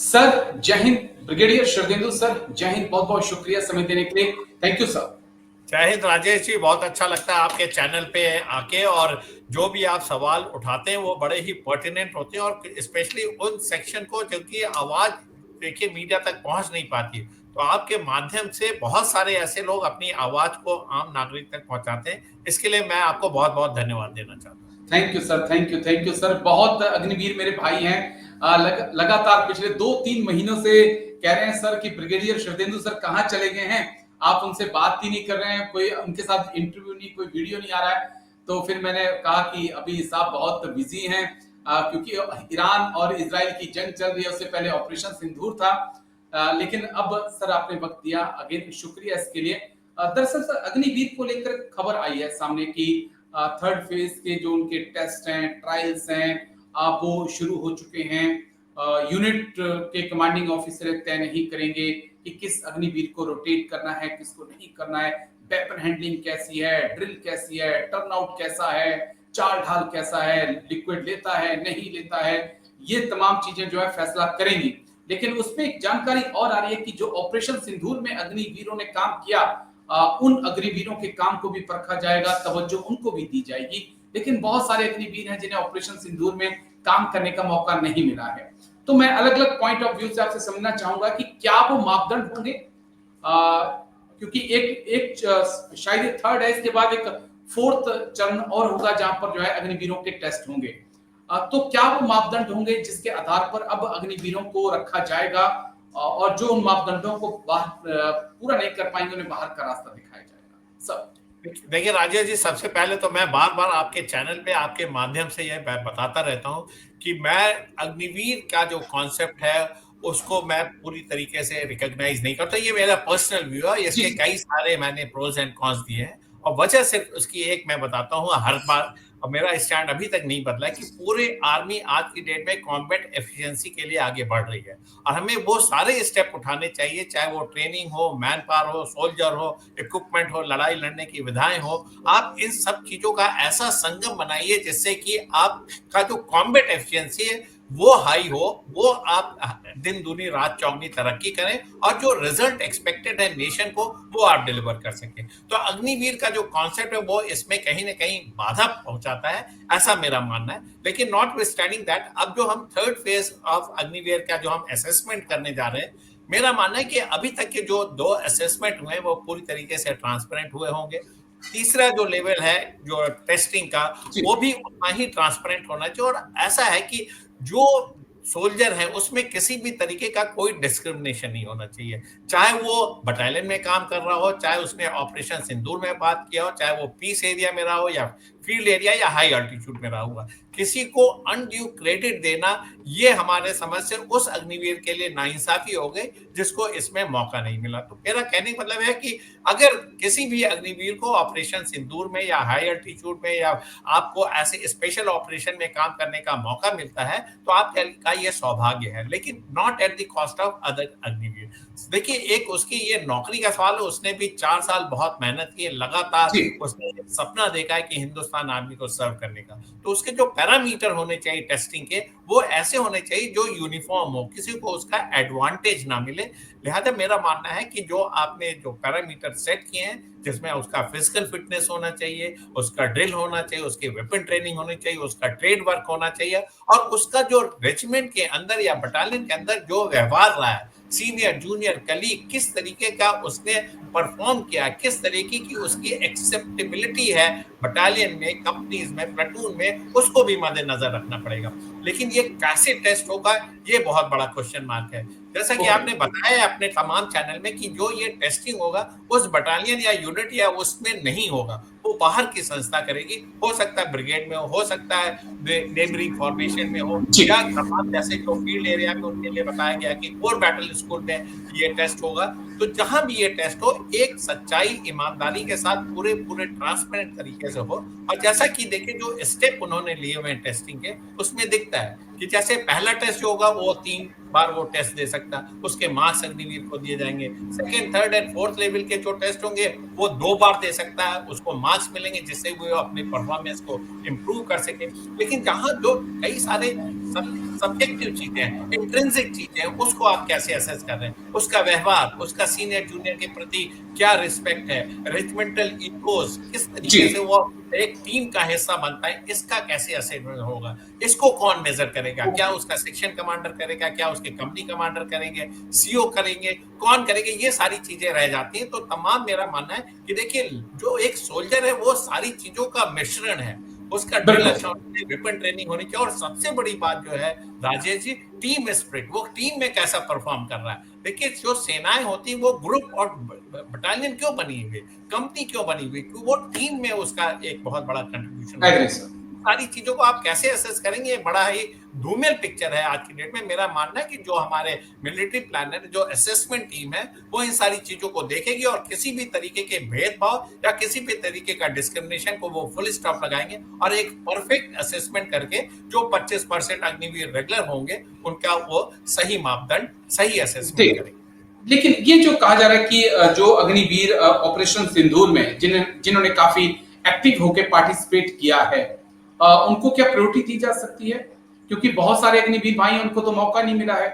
Sir जय Hind. Brigadier Sharadendu sir जय हिंद। बहुत बहुत शुक्रिया समय देने के लिए। Thank you sir. जय हिंद राजेश जी, बहुत अच्छा लगता है आपके चैनल पे आके। और जो भी आप सवाल उठाते हैं वो बड़े ही पर्टिनेंट होते हैं, और स्पेशली उन सेक्शन को जिनकी आवाज देखिए मीडिया तक पहुंच नहीं पाती, तो आपके माध्यम से बहुत सारे ऐसे लोग अपनी आवाज को आम नागरिक तक पहुंचाते हैं। इसके लिए मैं आपको बहुत बहुत धन्यवाद देना चाहता हूँ। Thank you sir. Thank you sir. बहुत अग्निवीर मेरे भाई हैं। लगातार पिछले 2-3 महीनों से कह रहे हैं सर कि ब्रिगेडियर शरदेंदु सर कहाँ चले गए हैं, आप उनसे बात ही नहीं कर रहे हैं, कोई उनके साथ इंटरव्यू नहीं, कोई वीडियो नहीं आ रहा है। तो फिर मैंने कहा कि अभी साहब बहुत बिजी हैं, क्योंकि ईरान और इजराइल की जंग चल रही है। उससे पहले ऑपरेशन सिंदूर था। लेकिन अब सर आपने वक्त दिया, अगेन शुक्रिया इसके लिए। दरअसल सर अग्निवीर को लेकर खबर आई है सामने की थर्ड फेज के जो उनके टेस्ट हैं, ट्रायल्स हैं, वो शुरू हो चुके हैं। यूनिट के कमांडिंग ऑफिसर तय नहीं करेंगे कि किस अग्निवीर को रोटेट करना है, किसको नहीं करना है, वेपन हैंडलिंग कैसी है, ड्रिल कैसी है, टर्नआउट कैसा है, चाल ढाल कैसा है, लिक्विड लेता है नहीं लेता है, ये तमाम चीजें जो है फैसला करेंगी। लेकिन उसमें एक जानकारी और आ रही है कि जो ऑपरेशन सिंदूर में अग्निवीरों ने काम किया, उन अग्निवीरों के काम को भी परखा जाएगा, तवज्जो उनको भी दी जाएगी। लेकिन बहुत सारे अग्निवीर हैं जिन्हें ऑपरेशन सिंदूर में काम करने का मौका नहीं मिला है। तो मैं अलग अलग पॉइंट ऑफ व्यू से आपसे समझना चाहूंगा कि क्या वो मापदंड होंगे, क्योंकि एक शायद थर्ड है, इसके बाद एक फोर्थ चरण और होगा जहां पर जो है अग्निवीरों के टेस्ट होंगे। तो क्या वो मापदंड होंगे जिसके आधार पर अब अग्निवीरों को रखा जाएगा, और जो उन मापदंडों को पूरा नहीं कर पाएंगे उन्हें बाहर का रास्ता दिखाया जाएगा सब। देखिए राजेश जी, सबसे पहले तो मैं बार बार आपके चैनल पे आपके माध्यम से यह बताता रहता हूँ कि मैं अग्निवीर का जो कॉन्सेप्ट है उसको मैं पूरी तरीके से रिकॉग्नाइज नहीं करता। ये मेरा पर्सनल व्यू है, जी इसके जी। कई सारे मैंने प्रोज एंड कॉन्स दिए हैं, और वजह सिर्फ उसकी एक मैं बताता हूँ हर बार। और मेरा स्टैंड अभी तक नहीं बदला है कि पूरे आर्मी आज की डेट में कॉम्बैट एफिशिएंसी के लिए आगे बढ़ रही है, और हमें वो सारे स्टेप उठाने चाहिए, चाहे वो ट्रेनिंग हो, मैन पावर हो, सोल्जर हो, इक्विपमेंट हो, लड़ाई लड़ने की विधाएं हो। आप इन सब चीजों का ऐसा संगम बनाइए जिससे कि आपका जो कॉम्बैट एफिशिएंसी है वो हाई हो, वो आप दिन दूनी रात चौगनी तरक्की करें, और जो रिजल्ट एक्सपेक्टेड है नेशन को वो आप डिलीवर कर सकें। तो अग्निवीर का जो कॉन्सेप्ट है वो इसमें कहीं ना कहीं बाधा पहुंचाता है, ऐसा मेरा मानना है। लेकिन नॉट विथस्टैंडिंग दैट, अब जो हम थर्ड फेज ऑफ अग्निवीर का जो हम असेसमेंट करने जा रहे हैं, मेरा मानना है कि अभी तक के जो 2 असेसमेंट हुए वो पूरी तरीके से ट्रांसपेरेंट हुए होंगे। तीसरा जो लेवल है जो टेस्टिंग का, जी वो भी उतना ही ट्रांसपेरेंट होना चाहिए। और ऐसा है कि जो सोल्जर है उसमें किसी भी तरीके का कोई डिस्क्रिमिनेशन नहीं होना चाहिए, चाहे वो बटालियन में काम कर रहा हो, चाहे उसने ऑपरेशन सिंदूर में बात किया हो, चाहे वो पीस एरिया में रहा हो, या फील्ड एरिया या हाई अल्टीट्यूड में रहा हुआ। किसी को अनड्यू क्रेडिट देना, ये हमारे समझ से उस अग्निवीर के लिए नाइंसाफी हो गई जिसको इसमें मौका नहीं मिला। तो मेरा कहने का मतलब है कि अगर किसी भी अग्निवीर को ऑपरेशन सिंदूर में या हाई अल्टीट्यूड में या आपको ऐसे स्पेशल ऑपरेशन में काम करने का मौका मिलता है, तो आपका ये सौभाग्य है, लेकिन not at the cost of other Agniveer. देखिए, एक उसकी ये नौकरी का सवाल है, उसने भी 4 साल बहुत मेहनत की है, लगातार जी। उसने एक सपना देखा है कि हिंदुस्तान आर्मी को सर्व करने का। तो उसके जो पैरामीटर होने चाहिए टेस्टिंग के, वो ऐसे होने चाहिए जो यूनिफॉर्म हो, किसी को उसका एडवांटेज ना मिले। लिहाजा मेरा मानना है कि जो आपने जो पैरामीटर सेट किए हैं, जिसमें उसका फिजिकल फिटनेस होना चाहिए, उसका ड्रिल होना चाहिए, उसकी वेपन ट्रेनिंग होनी चाहिए, उसका ट्रेड वर्क होना चाहिए, और उसका जो रेजिमेंट के अंदर या बटालियन के अंदर जो व्यवहार रहा है, सीनियर जूनियर कलीग, किस तरीके का उसने परफॉर्म किया, किस तरीके की उसकी एक्सेप्टेबिलिटी है बटालियन में, कंपनीज में, प्लाटून में, उसको भी मद्देनजर रखना पड़ेगा। लेकिन ये कैसे टेस्ट होगा, ये बहुत बड़ा क्वेश्चन मार्क है। जैसा कि ओके। आपने बताया अपने तमाम चैनल में कि जो ये टेस्टिंग होगा उस बटालियन या यूनिट या उसमें नहीं होगा, वो बाहर की संस्था करेगी। हो सकता है ब्रिगेड में हो सकता है नेबरिंग फॉर्मेशन में हो, जी या तमाम जैसे जो फील्ड एरिया में उनके लिए बताया गया कि कोर बैटल स्कूल में ये टेस्ट होगा। तो जहां भी ये टेस्ट हो, एक सच्चाई ईमानदारी के साथ पूरे पूरे ट्रांसपेरेंट तरीके से हो। और जैसा कि देखिए जो स्टेप उन्होंने लिए हुए हैं टेस्टिंग के, उसमें दिखता है कि जैसे पहला टेस्ट जो होगा वो 3 बार वो टेस्ट दे सकता है, उसके मार्क्स अग्निवीर को दिए जाएंगे। Second, third and fourth level के जो टेस्ट होंगे वो 2 बार दे सकता है, उसको मार्क्स मिलेंगे जिससे वो अपने परफॉर्मेंस को इम्प्रूव कर सके। लेकिन जहां जो कई सारे सब्जेक्टिव चीजें हैं, इंट्रिंसिक चीजें हैं, उसको आप कैसे असेस कर रहे हैं, उसका व्यवहार, उसका सीनियर जूनियर के प्रति क्या रिस्पेक्ट है, रेजिमेंटल इथोस किस जी। तरीके से वो एक टीम का हिस्सा बनता है, इसका कैसे असेसमेंट होगा, इसको कौन मेजर करेगा, क्या उसका सेक्शन कमांडर करेगा, क्या उसके कंपनी कमांडर करेंगे, सीओ करेंगे, कौन करेंगे, ये सारी चीजें रह जाती हैं। तो तमाम मेरा मानना है कि देखिए जो एक सोल्जर है वो सारी चीजों का मिश्रण है, उसका ड्रिल बिल्कुल। अच्छा होना चाहिए, वेपन ट्रेनिंग होनी चाहिए, और सबसे बड़ी बात जो है राजेश जी, टीम स्पिरिट, वो टीम में कैसा परफॉर्म कर रहा है। देखिए जो सेनाएं होती वो ग्रुप और बटालियन क्यों बनी हुई, कंपनी क्यों बनी हुई, क्यों वो टीम में उसका एक बहुत बड़ा कंट्रीब्यूशन होता एग्री है। सर। सारी चीजों को आप कैसे असेस करेंगे, ये बड़ा ही धूमिल पिक्चर है आज की डेट में। मेरा मानना है कि जो हमारे मिलिट्री प्लानर जो असेसमेंट टीम है वो इन सारी चीजों को देखेगी और किसी भी तरीके के भेदभाव या किसी भी तरीके का डिस्क्रिमिनेशन को वो फुल स्टॉप लगाएंगे और एक परफेक्ट असेसमेंट करके जो 25% अग्निवीर रेगुलर होंगे उनका वो सही मापदंड, सही जी। असेसमेंट करेंगे। लेकिन ये जो कहा जा रहा है कि जो अग्निवीर ऑपरेशन सिंदूर में जिन्होंने काफी एक्टिव होकर पार्टिसिपेट किया है, उनको क्या प्रायोरिटी दी जा सकती है? क्योंकि बहुत सारे अग्निवीर भाई हैं, उनको तो मौका नहीं मिला है,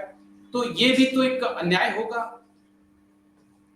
तो ये भी तो एक अन्याय होगा।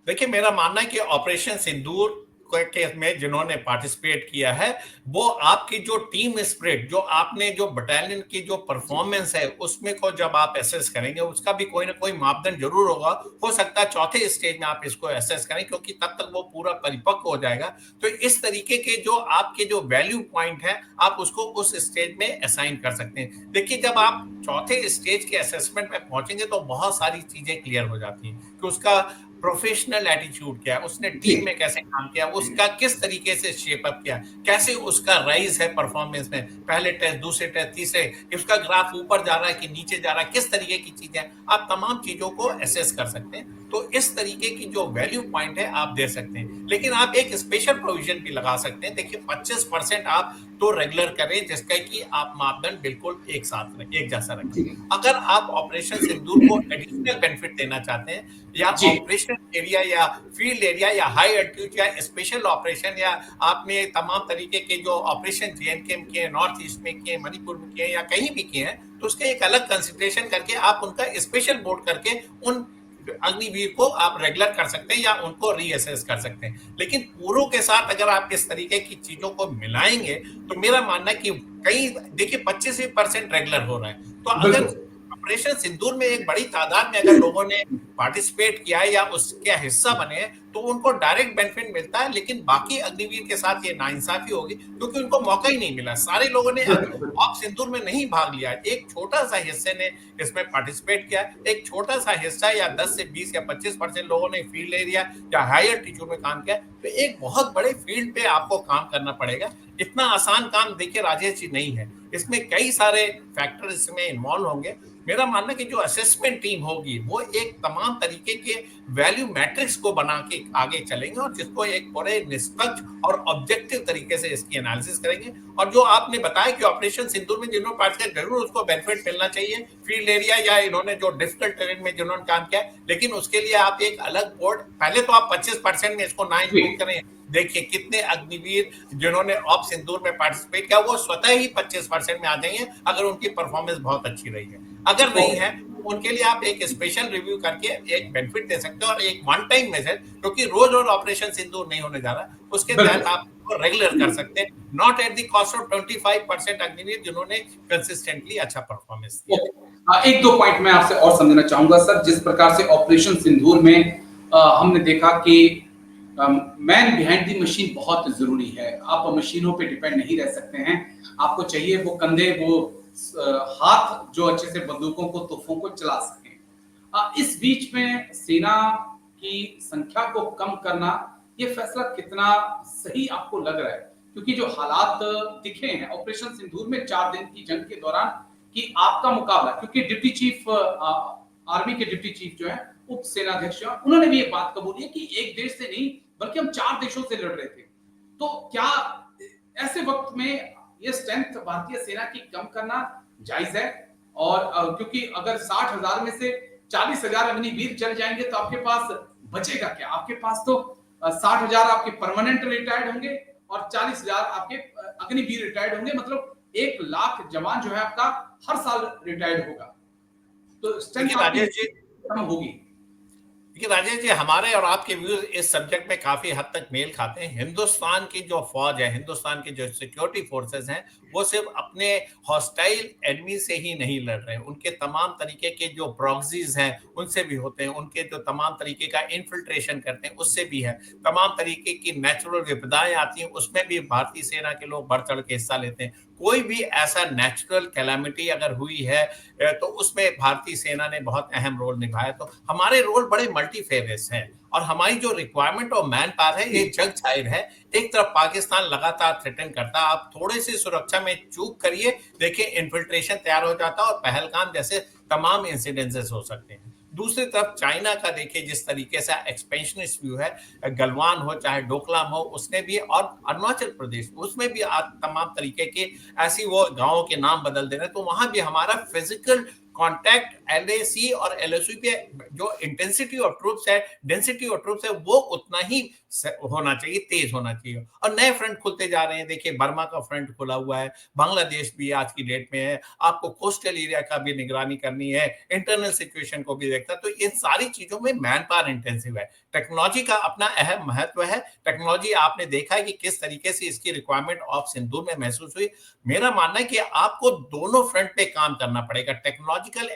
देखिए मेरा मानना है कि ऑपरेशन सिंदूर केस में जिन्होंने पार्टिसिपेट किया है वो आपकी जो टीम स्पिरिट, जो आपने जो बटालियन की जो परफॉर्मेंस है उसमें को जब आप एसेस करेंगे उसका भी कोई ना कोई मापदंड जरूर होगा। हो सकता है चौथे स्टेज में आप इसको एसेस करें क्योंकि तब तक वो पूरा परिपक्व हो जाएगा। तो इस तरीके के जो आपके जो वैल्यू पॉइंट है आप उसको उस स्टेज में असाइन कर सकते हैं। देखिए जब आप चौथे स्टेज के असेसमेंट में पहुंचेंगे तो बहुत सारी चीजें क्लियर हो जाती हैं कि उसका प्रोफेशनल एटीट्यूड क्या है, उसने जी। टीम में कैसे काम किया, उसका किस तरीके से शेप अप किया, कैसे उसका राइज है परफॉर्मेंस में, पहले टेस्ट, दूसरे टेस्ट, तीसरे, उसका ग्राफ ऊपर जा रहा है कि नीचे जा रहा है, किस तरीके की चीजें, आप तमाम चीजों को असेस कर सकते हैं। तो इस तरीके की जो वैल्यू पॉइंट है आप दे सकते हैं, लेकिन आप एक स्पेशल प्रोविजन भी लगा सकते हैं। देखिए 25% आप तो रेगुलर करें जिसका कि आप मापदंड बिल्कुल एक साथ रखें, एक जैसा रखें। जी। अगर आप ऑपरेशन सिंदूर को एडिशनल बेनिफिट देना चाहते हैं या जी। ऑपरेशनल एरिया या फील्ड एरिया या हाई एल्टीट्यूड या स्पेशल ऑपरेशन या आपने तमाम तरीके के जो ऑपरेशन जेएनके में किए, नॉर्थ ईस्ट में किए, मणिपुर में किए या कहीं भी किए हैं, तो उसके एक अलग कंसिडरेशन करके आप उनका स्पेशल बोर्ड करके उन अग्निवीर को आप रेगुलर कर सकते हैं या उनको रीअसेस कर सकते हैं। लेकिन पूरों के साथ अगर आप इस तरीके की चीजों को मिलाएंगे तो मेरा मानना है कि कई देखिए 25% रेगुलर हो रहा है। तो अगर बिल्कुल। ऑपरेशन सिंदूर में एक बड़ी तादाद में अगर लोगों ने पार्टिसिपेट किया है या उसके हिस्सा बने हैं तो उनको डायरेक्ट बेनिफिट मिलता है, लेकिन बाकी अग्निवीर के साथ ये नाइंसाफी होगी क्योंकि उनको मौका ही नहीं मिला। सारे लोगों ने बिल्कुल। ऑप सिंदूर में नहीं भाग लिया, एक छोटा सा हिस्से ने इसमें पार्टिसिपेट किया, एक छोटा सा हिस्सा या 10 से 20 या 25% लोगों ने फील्ड एरिया या हायर टीचर में काम किया। तो एक बहुत बड़े फील्ड पे आपको काम करना पड़ेगा। इतना आसान काम देखिए राजेश जी नहीं है, इसमें कई सारे फैक्टर इसमें इन्वॉल्व होंगे। मेरा मानना कि जो असेसमेंट टीम होगी वो एक तमाम तरीके के वैल्यू मैट्रिक्स को बना के आगे चलेंगे और जिसको एक बड़े निष्पक्ष और ऑब्जेक्टिव तरीके से इसकी एनालिसिस करेंगे। और जो आपने बताया कि ऑपरेशन सिंदूर में जिन्होंने पार्टिसिपेट जरूर उसको बेनिफिट मिलना चाहिए, फील्ड एरिया या इन्होंने जो डिफिकल्ट टेरेन में जिन्होंने काम किया, लेकिन उसके लिए आप एक अलग बोर्ड, पहले तो आप 25% में इसको ना इंक्लूड करें। देखिए कितने अग्निवीर जिन्होंने ऑप सिंदूर में पार्टिसिपेट किया वो स्वतः ही 25% में आ जाएंगे अगर उनकी परफॉर्मेंस बहुत अच्छी रही है। अगर नहीं है तो उनके लिए आप एक स्पेशल रिव्यू करके एक बेनिफिट दे सकते हो और एक वन टाइम मेजर, क्योंकि रोज रोज ऑपरेशन सिंदूर नहीं होने जा रहा, उसके तहत आप रेगुलर कर सकते हैं, not at the cost of 25% Agniveer जिन्होंने कंसिस्टेंटली अच्छा परफॉर्मेंस दिया। एक दो पॉइंट मैं आपसे और समझना चाहूंगा सर। जिस प्रकार से ऑपरेशन सिंदूर में हमने देखा कि मैन बिहाइंड दी मशीन बहुत जरूरी है। आप मशीनों पे डिपेंड नहीं रह सकते हैं, आपको चाहिए वो कंधे, वो हाथ जो अच्छे से बंदूकों को, तोपों को चला सकें। इस बीच में सेना की संख्या को कम करना, ये फैसला कितना सही आपको लग रहा है? क्योंकि जो हालात दिखे हैं ऑपरेशन सिंदूर में 4 दिन की जंग के दौरान कि आपका मुकाबला, क्योंकि डिप्टी चीफ आर्मी के डिप्टी चीफ जो है उप सेनाध्यक्ष, उन्होंने भी ये बात कबूली है कि एक देश से नहीं बल्कि हम 4 देशों से लड़ रहे थे। तो क्या ऐसे वक्त में ये स्ट्रेंथ भारतीय सेना की कम करना जायज है? और क्योंकि अगर 60,000 में से 40,000 अग्निवीर चल जाएंगे तो आपके पास बचेगा क्या? आपके पास तो 60,000 आपके परमानेंट रिटायर्ड होंगे और 40,000 आपके अग्निवीर रिटायर्ड होंगे। मतलब 1 लाख जवान जो है आपका हर साल रिटायर्ड होगा। तो स्ट्रेंथ देखिए आपकी राजेश जी, कम होगी। देखिए राजेश जी, हमारे और आपके व्यूज इस सब्जेक्ट में काफी हद तक मेल खाते हैं। हिंदुस्तान की जो फौज है, हिंदुस्तान की जो सिक्योरिटी फोर्सेस हैं, वो सिर्फ अपने हॉस्टाइल एनिमी से ही नहीं लड़ रहे हैं, उनके तमाम तरीके के जो प्रॉक्सीज हैं उनसे भी होते हैं, उनके जो तमाम तरीके का इन्फिल्ट्रेशन करते हैं उससे भी है, तमाम तरीके की नेचुरल विपदाएं आती हैं उसमें भी भारतीय सेना के लोग बढ़ चढ़ के हिस्सा लेते हैं। कोई भी ऐसा नेचुरल कैलामिटी अगर हुई है तो उसमें भारतीय सेना ने बहुत अहम रोल निभाया। तो हमारे रोल बड़े मल्टीफेरियस हैं और हमारी जो रिक्वायरमेंट और मैन पावर है ये जग जाहिर है। एक तरफ पाकिस्तान लगातार थ्रेटन करता है, आप थोड़ी सी सुरक्षा में चूक करिए, देखिए इन्फिल्ट्रेशन तैयार हो जाता है और पहलगाम जैसे तमाम इंसिडेंसेस हो सकते हैं। दूसरी तरफ चाइना का देखिए जिस तरीके से एक्सपेंशनिस्ट व्यू है, गलवान हो चाहे डोकलाम हो उसने भी, और अरुणाचल प्रदेश उसमें भी आज तमाम तरीके के ऐसी वो गांवों के नाम बदल दे रहे हैं, तो वहां भी हमारा फिजिकल कॉन्टैक्ट एलएसी और एलएसयू पे जो इंटेंसिटी ऑफ ट्रूप्स है, डेंसिटी ऑफ ट्रूप्स है, वो उतना ही होना चाहिए, तेज होना चाहिए। और नए फ्रंट खुलते जा रहे हैं, देखिए बर्मा का फ्रंट खुला हुआ है, बांग्लादेश भी आज की डेट में है, आपको कोस्टल एरिया का भी निगरानी करनी है, इंटरनल सिचुएशन को भी देखता, तो इन सारी चीजों में मैन पावर इंटेंसिव है। टेक्नोलॉजी का अपना अहम महत्व है। टेक्नोलॉजी आपने देखा है कि किस तरीके से इसकी रिक्वायरमेंट ऑफ सिंदूर में महसूस हुई। मेरा मानना है कि आपको दोनों फ्रंट पे काम करना पड़ेगा, टेक्नोलॉजिकल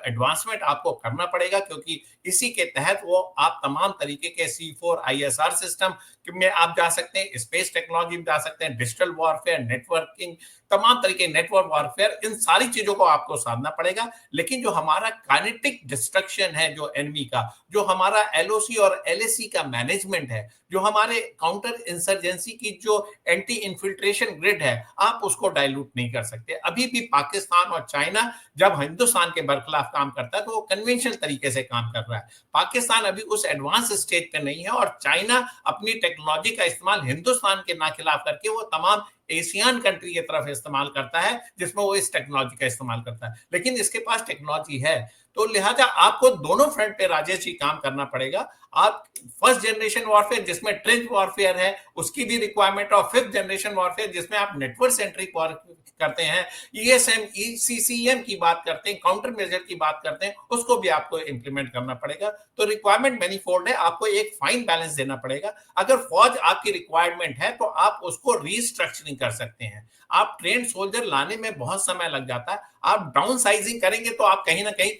एडवांसमेंट आपको करना पड़ेगा, क्योंकि इसी के तहत वो आप तमाम तरीके के C4 ISR सिस्टम में आप जा सकते हैं, स्पेस टेक्नोलॉजी में जा सकते हैं, डिजिटल वॉरफेयर, नेटवर्किंग, तमाम तरीके नेटवर्क वॉरफेयर, इन सारी चीजों को आपको साधना पड़ेगा। लेकिन जो हमारा काइनेटिक डिस्ट्रक्शन है जो एनिमी का, जो हमारा एलओसी और एलएसी का मैनेजमेंट है, जो हमारे काउंटर इंसर्जेंसी की जो एंटी इन्फिल्ट्रेशन ग्रिड है, आप उसको डाइल्यूट नहीं कर सकते। अभी भी पाकिस्तान और चाइना जब हिंदुस्तान के बरखिलाफ काम करता है तो वो कन्वेंशनल तरीके से काम कर रहा है। पाकिस्तान अभी उस एडवांस स्टेज पे नहीं है और चाइना अपनी टेक्नोलॉजी का इस्तेमाल हिंदुस्तान के ना खिलाफ करके वो तमाम एशियन कंट्री की तरफ इस्तेमाल करता है जिसमें वो इस टेक्नोलॉजी का इस्तेमाल करता है। लेकिन इसके पास टेक्नोलॉजी है, तो लिहाजा आपको दोनों फ्रंट पे राजेश जी काम करना पड़ेगा। आप फर्स्ट जनरेशन वॉरफेयर जिसमें ट्रेंच वॉरफेयर है उसकी भी रिक्वायरमेंट, और फिफ्थ जनरेशन वॉरफेयर जिसमें आप नेटवर्क सेंट्रिक वॉरफेयर करते हैं, ईएसएम ईसीसीएम की बात करते हैं, काउंटर मेजर की बात करते हैं, उसको भी आपको इंप्लीमेंट करना पड़ेगा। तो रिक्वायरमेंट मैनीफोल्ड है, आपको एक फाइन बैलेंस देना पड़ेगा। अगर फौज आपकी रिक्वायरमेंट है तो आप उसको रीस्ट्रक्चरिंग कर सकते हैं। आप ट्रेन सोल्जर लाने में बहुत समय लग जाता है, आप डाउन साइजिंग करेंगे तो आप कहीं ना कहीं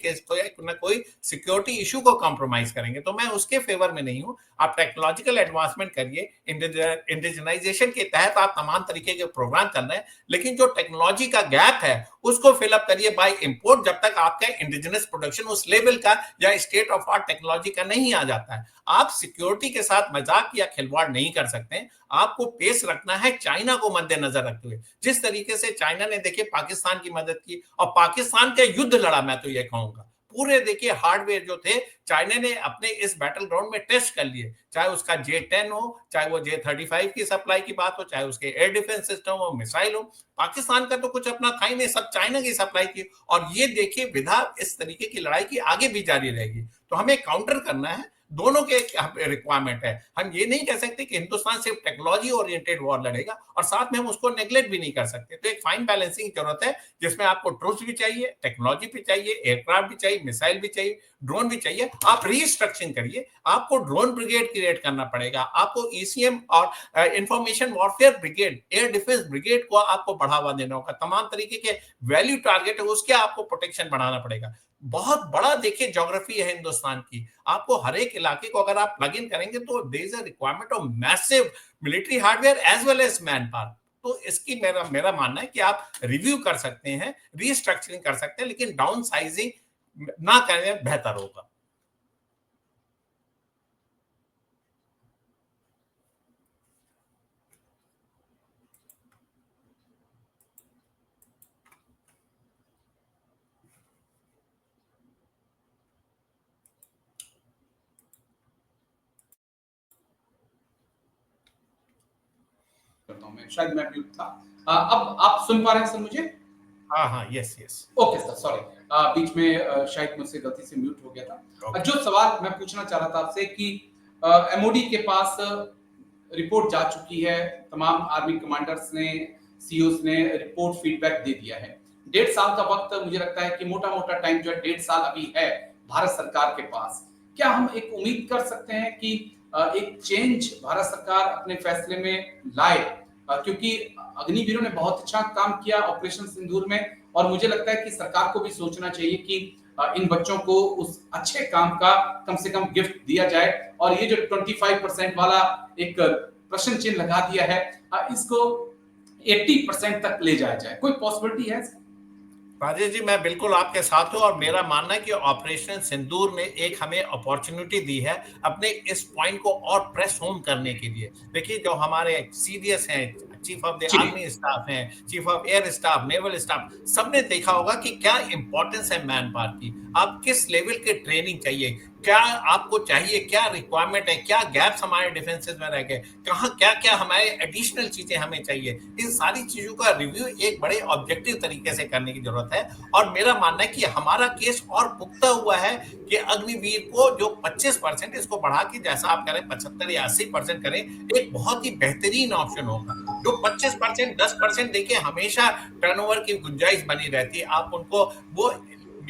कोई सिक्योरिटी इशू को कॉम्प्रोमाइज करेंगे, तो मैं उसके फेवर में नहीं हूं। आप टेक्नोलॉजिकल एडवांसमेंट करिए, इंडिजनाइजेशन के तहत आप तमाम तरीके के प्रोग्राम चल रहे हैं, लेकिन जो टेक्नोलॉजी का गैप है उसको फिलअप करिए बाय इंपोर्ट, जब तक आपका इंडिजिनस प्रोडक्शन उस लेवल का या स्टेट ऑफ आर्ट टेक्नोलॉजी का नहीं आ जाता है। आप सिक्योरिटी के साथ मजाक या खिलवाड़ नहीं कर सकते। आपको पेस रखना है चाइना को मद्देनजर रखते हुए। जिस तरीके से चाइना ने देखिए पाकिस्तान की मदद की और पाकिस्तान का युद्ध लड़ा, मैं तो ये कहूंगा पूरे देखिए हार्डवेयर जो थे चाइना ने अपने इस बैटल ग्राउंड में टेस्ट कर लिए, चाहे उसका J-10 हो, चाहे वो J-35 की सप्लाई की बात हो, चाहे उसके एयर डिफेंस सिस्टम हो, मिसाइल हो। पाकिस्तान का तो कुछ अपना था ही नहीं, सब चाइना की सप्लाई की, और ये देखिए विधा इस तरीके की लड़ाई की आगे भी जारी रहेगी। तो हमें काउंटर करना है, दोनों के रिक्वायरमेंट है। हम ये नहीं कह सकते कि हिंदुस्तान सिर्फ टेक्नोलॉजी ओरिएंटेड वॉर लड़ेगा और साथ में हम उसको नेग्लेक्ट भी नहीं कर सकते। तो एक फाइन बैलेंसिंग की जरूरत है जिसमें आपको ट्रूप्स भी चाहिए, टेक्नोलॉजी भी चाहिए, एयरक्राफ्ट भी चाहिए, मिसाइल भी चाहिए, ड्रोन भी चाहिए। आप रीस्ट्रक्चरिंग करिए, आपको ड्रोन ब्रिगेड क्रिएट करना पड़ेगा, आपको ईसीएम और information warfare brigade, air defence brigade को आपको बढ़ावा देना होगा। तमाम तरीके के वैल्यू टारगेट है उसके आपको प्रोटेक्शन बढ़ाना पड़ेगा। बहुत बड़ा देखिए ज्योग्राफी है हिंदुस्तान की, आपको हर एक इलाके को अगर आप प्लग इन करेंगे तो there is a requirement of massive military hardware as well as manpower. तो इसकी मेरा मेरा मानना है कि आप रिव्यू कर सकते हैं, रीस्ट्रक्चरिंग कर सकते हैं, लेकिन डाउन साइजिंग ना करें बेहतर होगा। करता हूं मैं, शायद मैं म्यूट था। अब आप सुन पा रहे हैं सर मुझे? हाँ हाँ, yes yes. Okay sir, sorry, बीच में शायद मुझसे गलती से म्यूट हो गया था। ओके। जो सवाल मैं पूछना चाह रहा था आपसे कि एमओडी के पास रिपोर्ट जा चुकी है, तमाम आर्मी कमांडर्स ने सीईओस ने रिपोर्ट फीडबैक दे दिया है। 1.5 साल का वक्त, मुझे लगता है कि मोटा मोटा टाइम जो है 1.5 साल अभी है भारत सरकार के पास। क्या हम एक उम्मीद कर सकते हैं कि एक चेंज भारत सरकार अपने फैसले में लाए, क्योंकि अग्निवीरों ने बहुत अच्छा काम किया ऑपरेशन सिंदूर में, और मुझे लगता है कि सरकार को भी सोचना चाहिए कि इन बच्चों को उस अच्छे काम का कम से कम गिफ्ट दिया जाए, और ये जो 25% वाला एक प्रश्न चिन्ह लगा दिया है, इसको 80% तक ले जाया जाए। कोई पॉसिबिलिटी है? राजेश जी, मैं बिल्कुल आपके साथ हूं और मेरा मानना है कि ऑपरेशन सिंदूर ने एक हमें अपॉर्चुनिटी दी है अपने इस पॉइंट को और प्रेस होम करने के लिए। देखिए, जो हमारे सीडीएस हैं, chief of the army staff हैं, chief of air staff, naval staff, सबने देखा होगा कि क्या इंपॉर्टेंस है मैन पावर की। आप किस लेवल के ट्रेनिंग चाहिए, क्या आपको चाहिए, क्या रिक्वायरमेंट है, क्या गैप्स हमारे डिफेंसेस में रह गए, कहाँ क्या क्या हमारे एडिशनल चीजें हमें चाहिए, इन सारी चीजों का रिव्यू एक बड़े ऑब्जेक्टिव तरीके से करने की जरूरत है। और मेरा मानना है कि हमारा केस और पुख्ता हुआ है कि अग्निवीर को जो 25% इसको बढ़ा के, जैसा आप कह रहे हैं 75 या 80% करें, एक बहुत ही बेहतरीन ऑप्शन होगा। जो 25%, 10% देखिए हमेशा टर्नओवर की गुंजाइश बनी रहती है। आप उनको, वो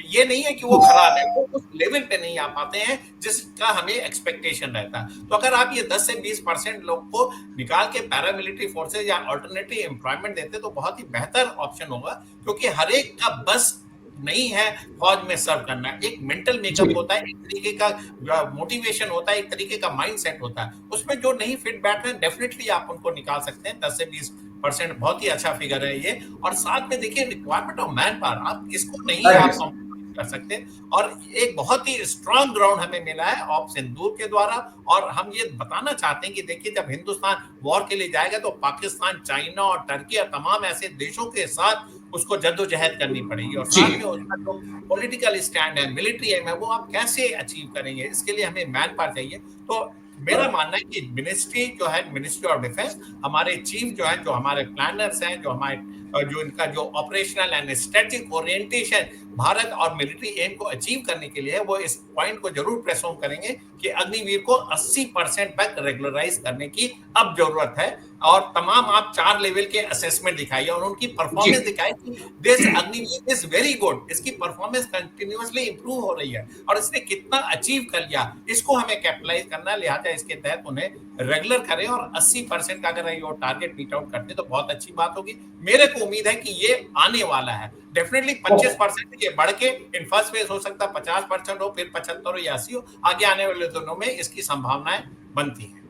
ये नहीं है कि वो खराब है, वो उस लेवल पे नहीं आ पाते हैं जिसका हमें एक्सपेक्टेशन रहता है। तो अगर आप ये 10 से 20% लोग को निकाल के पैरामिलिट्री फोर्सेज या अल्टरनेटिव एम्प्लॉयमेंट देते तो बहुत ही बेहतर ऑप्शन होगा, क्योंकि हर एक का बस नहीं है फौज में सर्व करना। एक मेंटल मेकअप होता है, एक तरीके का मोटिवेशन होता है, एक तरीके का माइंड सेट होता है। उसमें जो नहीं फिट बैठ रहे हैं, डेफिनेटली आप उनको निकाल सकते हैं। 10 से 20% बहुत ही अच्छा फिगर है ये। और साथ में देखिए, रिक्वायरमेंट ऑफ मैन पावर, आप इसको नहीं आप कर सकते। और एक बहुत ही स्ट्रांग ग्राउंड हमें मिला है ऑप सिंदूर के द्वारा। और हम ये बताना चाहते हैं कि देखिए, जब हिंदुस्तान वॉर के लिए जाएगा तो पाकिस्तान, चाइना और टर्की और तमाम ऐसे देशों के साथ उसको जद्दोजहद करनी पड़ेगी। और साथ में उसका जो पॉलिटिकल स्टैंड है, मिलिट्री एम है, वो आप कैसे अचीव करेंगे, इसके लिए हमें मैन पावर चाहिए। तो मेरा मानना है कि मिनिस्ट्री जो है, मिनिस्ट्री ऑफ डिफेंस, हमारे चीफ जो है, जो हमारे प्लानर्स हैं, जो हमारे जो इनका जो operational and strategic orientation Bharat और मिलिट्री एम को अचीव करने के लिए, वो इस पॉइंट को जरूर प्रेस ऑन करेंगे कि अग्निवीर को 80% तक रेगुलराइज करने की अब जरूरत है। और तमाम आप 4 लेवल के असेसमेंट दिखाइए और उनकी परफॉर्मेंस दिखाइए कि this Agniveer is very good, इसकी परफॉर्मेंस कंटिन्यूअसली इंप्रूव हो रही है और इसने कितना अचीव कर लिया, इसको हमें कैपिटलाइज करना है। लिहाजा इसके तहत उन्हें रेगुलर करें और 80% का अगर ये टारगेट मीट आउट करते तो बहुत अच्छी बात होगी। मेरे को उम्मीद है कि ये आने वाला है। डेफिनेटली 25% ये बढ़ के इन फर्स्ट फेज हो सकता है 50% हो, फिर 75 हो या 80 हो, आगे आने वाले दिनों में इसकी संभावनाएं बनती है।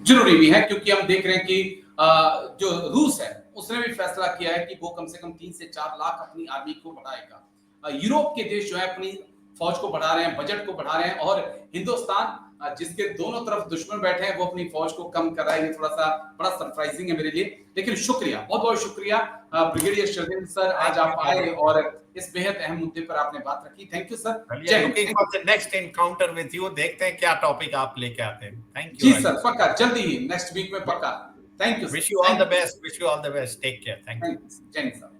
जरूरी भी है, क्योंकि हम देख रहे हैं कि जो रूस है उसने भी फैसला किया है कि वो कम से कम 3 से 4 लाख अपनी आर्मी को बढ़ाएगा। यूरोप के देश जो है अपनी फौज को बढ़ा रहे हैं, बजट को बढ़ा रहे हैं, और हिंदुस्तान जिसके दोनों तरफ दुश्मन बैठे हैं वो अपनी फौज को कम कर रहा है। ये थोड़ा सा बड़ा सरप्राइजिंग है मेरे लिए, लेकिन शुक्रिया, बहुत बहुत शुक्रिया ब्रिगेडियर शर्देंद्र सर, आज आप आए और इस बेहद अहम मुद्दे पर आपने बात रखी। Thank you sir. Looking for the next encounter with you, देखते हैं क्या टॉपिक आप लेके आते हैं। थैंक यू जी सर, पक्का जल्दी ही नेक्स्ट वीक में पक्का। Thank you, wish you all the best, wish you all the best, take care, thank you. जय हिंद सर।